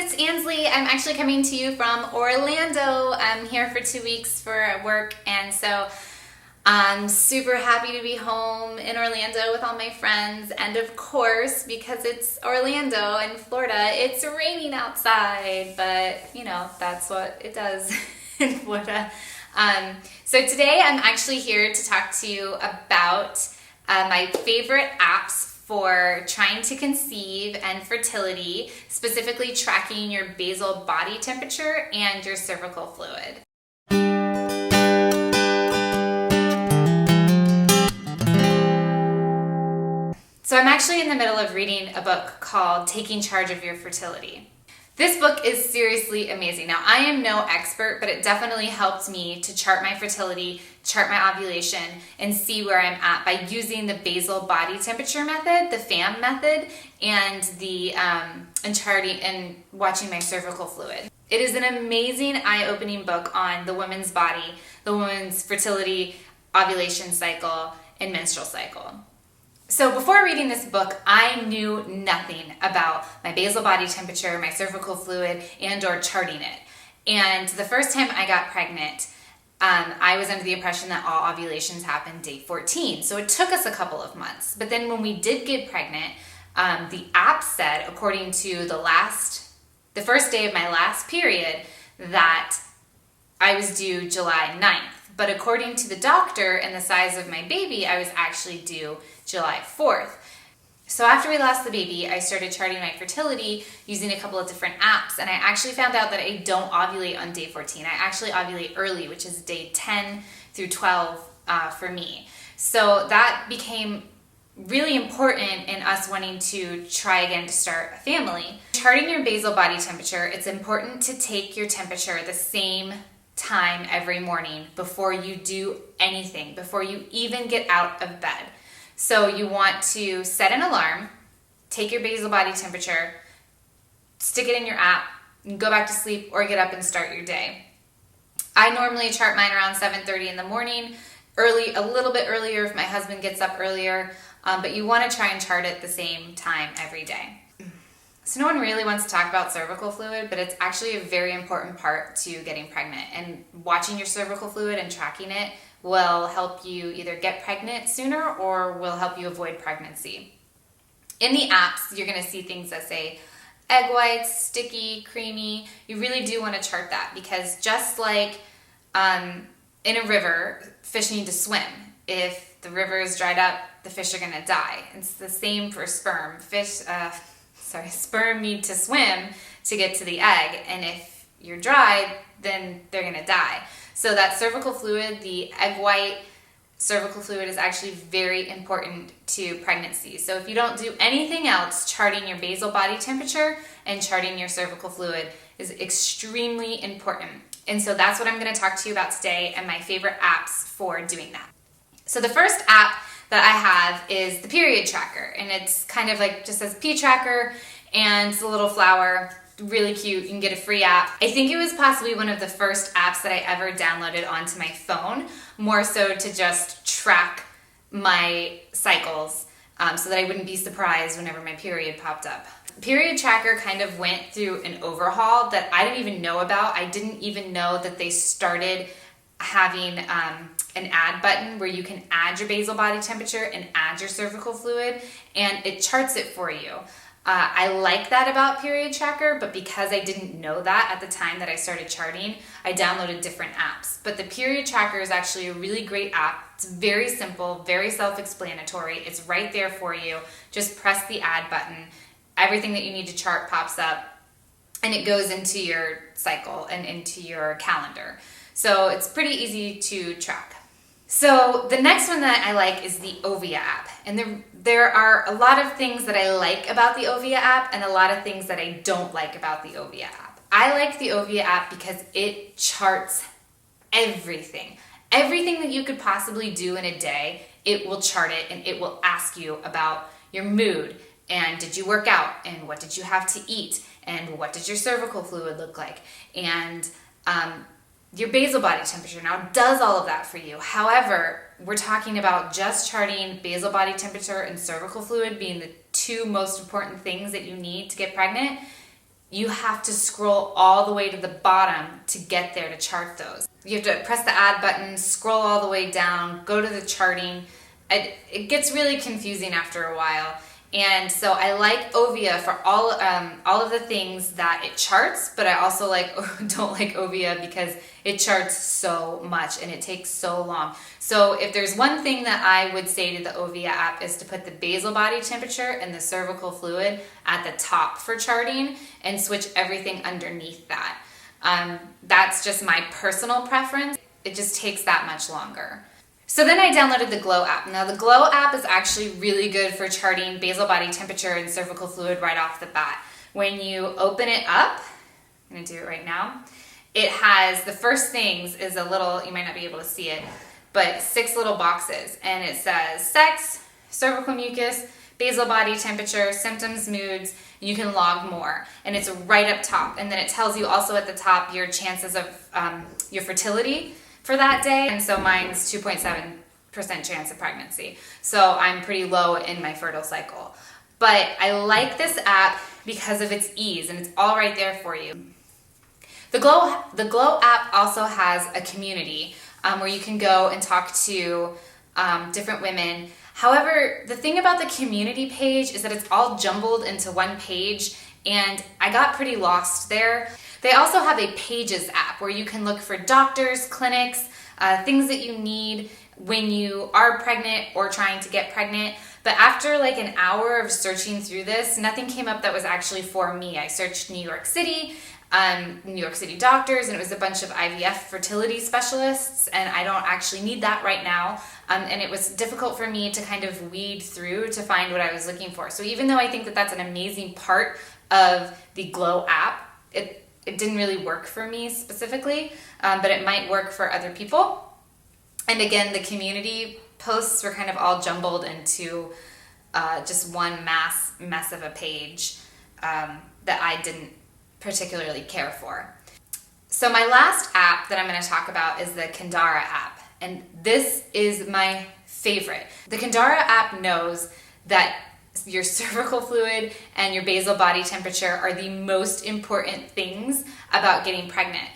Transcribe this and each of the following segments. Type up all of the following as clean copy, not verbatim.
it's Ansley. I'm actually coming to you from Orlando. I'm here for 2 weeks for work, and so I'm super happy to be home in Orlando with all my friends. And of course, because it's Orlando in Florida, it's raining outside, but you know, that's what it does in Florida. So today I'm actually here to talk to you about my favorite apps for trying to conceive and fertility, specifically tracking your basal body temperature and your cervical fluid. So I'm actually in the middle of reading a book called Taking Charge of Your Fertility. This book is seriously amazing. Now, I am no expert, but it definitely helped me to chart my fertility, chart my ovulation, and see where I'm at by using the basal body temperature method, the FAM method, and the charting and watching my cervical fluid. It is an amazing, eye-opening book on the woman's body, the woman's fertility, ovulation cycle, and menstrual cycle. So before reading this book, I knew nothing about my basal body temperature, my cervical fluid, and or charting it. And the first time I got pregnant, I was under the impression that all ovulations happen day 14. So it took us a couple of months. But then when we did get pregnant, the app said, according to the first day of my last period, that I was due July 9th. But according to the doctor and the size of my baby, I was actually due July 4th. So after we lost the baby, I started charting my fertility using a couple of different apps, and I actually found out that I don't ovulate on day 14. I actually ovulate early, which is day 10 through 12 for me. So that became really important in us wanting to try again to start a family. Charting your basal body temperature, it's important to take your temperature the same time every morning before you do anything, before you even get out of bed. So you want to set an alarm, take your basal body temperature, stick it in your app, and go back to sleep or get up and start your day. I normally chart mine around 7:30 in the morning, early, a little bit earlier if my husband gets up earlier, but you want to try and chart it the same time every day. So no one really wants to talk about cervical fluid, but it's actually a very important part to getting pregnant. And watching your cervical fluid and tracking it will help you either get pregnant sooner or will help you avoid pregnancy. In the apps, you're going to see things that say egg whites, sticky, creamy. You really do want to chart that because just like in a river, fish need to swim. If the river is dried up, the fish are going to die. It's the same for sperm. Sperm need to swim to get to the egg, and if you're dried, then they're going to die. So that cervical fluid, the egg white cervical fluid, is actually very important to pregnancy. So if you don't do anything else, charting your basal body temperature and charting your cervical fluid is extremely important. And so that's what I'm going to talk to you about today and my favorite apps for doing that. So the first app that I have is the period tracker, and it's kind of like just says P tracker, and it's a little flower, really cute. You can get a free app. I think it was possibly one of the first apps that I ever downloaded onto my phone, more so to just track my cycles, so that I wouldn't be surprised whenever my period popped up. Period tracker kind of went through an overhaul that I didn't even know about. I didn't even know that they started having an add button where you can add your basal body temperature and add your cervical fluid, and it charts it for you. I like that about Period Tracker, but because I didn't know that at the time that I started charting, I downloaded different apps. But the Period Tracker is actually a really great app. It's very simple, very self-explanatory. It's right there for you. Just press the add button. Everything that you need to chart pops up, and it goes into your cycle and into your calendar. So it's pretty easy to track. So the next one that I like is the Ovia app. And there are a lot of things that I like about the Ovia app and a lot of things that I don't like about the Ovia app. I like the Ovia app because it charts everything. Everything that you could possibly do in a day, it will chart it, and it will ask you about your mood, and did you work out, and what did you have to eat, and what did your cervical fluid look like, and your basal body temperature. Now, it does all of that for you. However, we're talking about just charting basal body temperature and cervical fluid being the two most important things that you need to get pregnant. you have to scroll all the way to the bottom to get there to chart those. You have to press the add button, scroll all the way down, go to the charting. It gets really confusing after a while. And so I like Ovia for all of the things that it charts, but I also don't like Ovia because it charts so much and it takes so long. So if there's one thing that I would say to the Ovia app is to put the basal body temperature and the cervical fluid at the top for charting and switch everything underneath that. That's just my personal preference. It just takes that much longer. So then I downloaded the Glo app. Now the Glo app is actually really good for charting basal body temperature and cervical fluid right off the bat. When you open it up, I'm gonna do it right now, it has, the first things is a little, you might not be able to see it, but 6 little boxes. And it says sex, cervical mucus, basal body temperature, symptoms, moods, and you can log more. And it's right up top. And then it tells you also at the top your chances of your fertility for that day. And so mine's 2.7% chance of pregnancy. So I'm pretty low in my fertile cycle. But I like this app because of its ease and it's all right there for you. The Glo app also has a community where you can go and talk to different women. However, the thing about the community page is that it's all jumbled into one page and I got pretty lost there. They also have a Pages app where you can look for doctors, clinics, things that you need when you are pregnant or trying to get pregnant. But after like an hour of searching through this, nothing came up that was actually for me. I searched New York City doctors, and it was a bunch of IVF fertility specialists, and I don't actually need that right now. And it was difficult for me to kind of weed through to find what I was looking for. So even though I think that that's an amazing part of the Glo app, it didn't really work for me specifically, but it might work for other people. And again, the community posts were kind of all jumbled into just one mess of a page that I didn't particularly care for. So my last app that I'm going to talk about is the Kundera app. And this is my favorite. The Kundera app knows that your cervical fluid and your basal body temperature are the most important things about getting pregnant.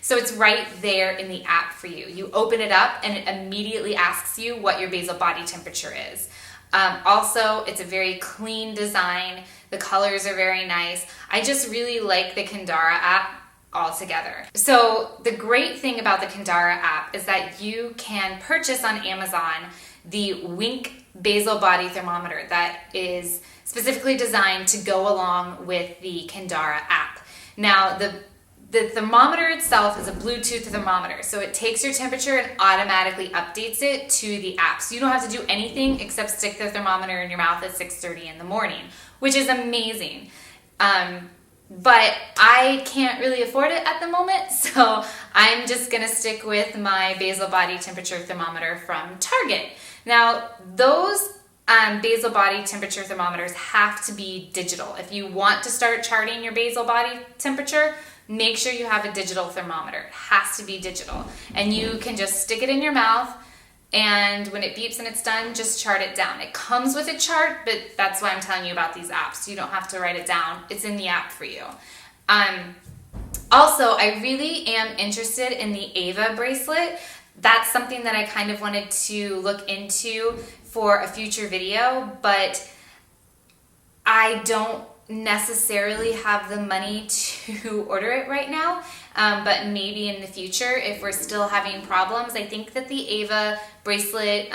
So it's right there in the app for you. You open it up and it immediately asks you what your basal body temperature is. Also, it's a very clean design. The colors are very nice. I just really like the Kundera app altogether. So the great thing about the Kundera app is that you can purchase on Amazon the Wink basal body thermometer that is specifically designed to go along with the Kundera app. Now, the thermometer itself is a Bluetooth thermometer, so it takes your temperature and automatically updates it to the app. So you don't have to do anything except stick the thermometer in your mouth at 6:30 in the morning, which is amazing. But I can't really afford it at the moment, so I'm just gonna stick with my basal body temperature thermometer from Target. Now, those basal body temperature thermometers have to be digital. If you want to start charting your basal body temperature, make sure you have a digital thermometer. It has to be digital. And you can just stick it in your mouth, and when it beeps and it's done, just chart it down. It comes with a chart, but that's why I'm telling you about these apps. You don't have to write it down. It's in the app for you. Also, I really am interested in the Ava bracelet. That's something that I kind of wanted to look into for a future video, but I don't necessarily have the money to order it right now, but maybe in the future if we're still having problems. I think that the Ava bracelet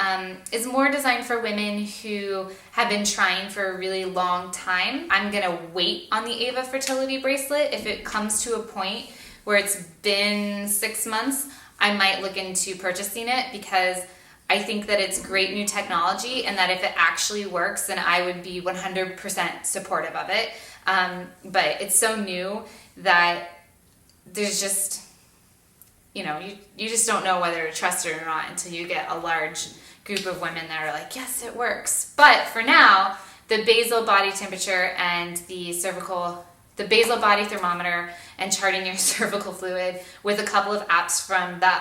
is more designed for women who have been trying for a really long time. I'm gonna wait on the Ava fertility bracelet. If it comes to a point where it's been 6 months, I might look into purchasing it because I think that it's great new technology and that if it actually works, then I would be 100% supportive of it. But it's so new that there's just, you just don't know whether to trust it or not until you get a large group of women that are like, yes, it works. But for now, the basal body temperature and the basal body thermometer and charting your cervical fluid with a couple of apps from the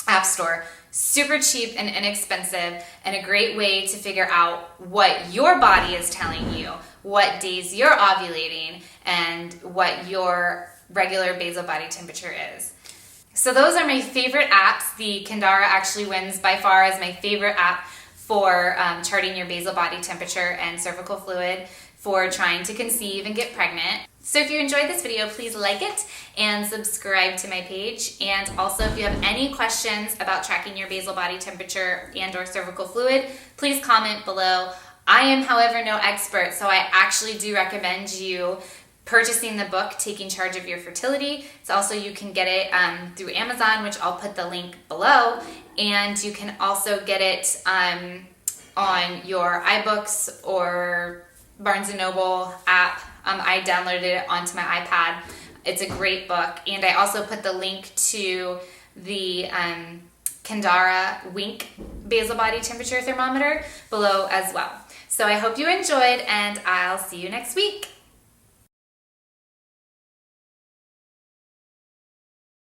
App Store. Super cheap and inexpensive, and a great way to figure out what your body is telling you, what days you're ovulating, and what your regular basal body temperature is. So those are my favorite apps. The Kundera actually wins by far as my favorite app for charting your basal body temperature and cervical fluid for trying to conceive and get pregnant. So if you enjoyed this video, please like it and subscribe to my page. And also, if you have any questions about tracking your basal body temperature and or cervical fluid, please comment below. I am, however, no expert, so I actually do recommend you purchasing the book, Taking Charge of Your Fertility. It's also, you can get it through Amazon, which I'll put the link below. And you can also get it on your iBooks or Barnes & Noble app. I downloaded it onto my iPad. It's a great book. And I also put the link to the Kundera Wink basal body temperature thermometer below as well. So I hope you enjoyed, and I'll see you next week.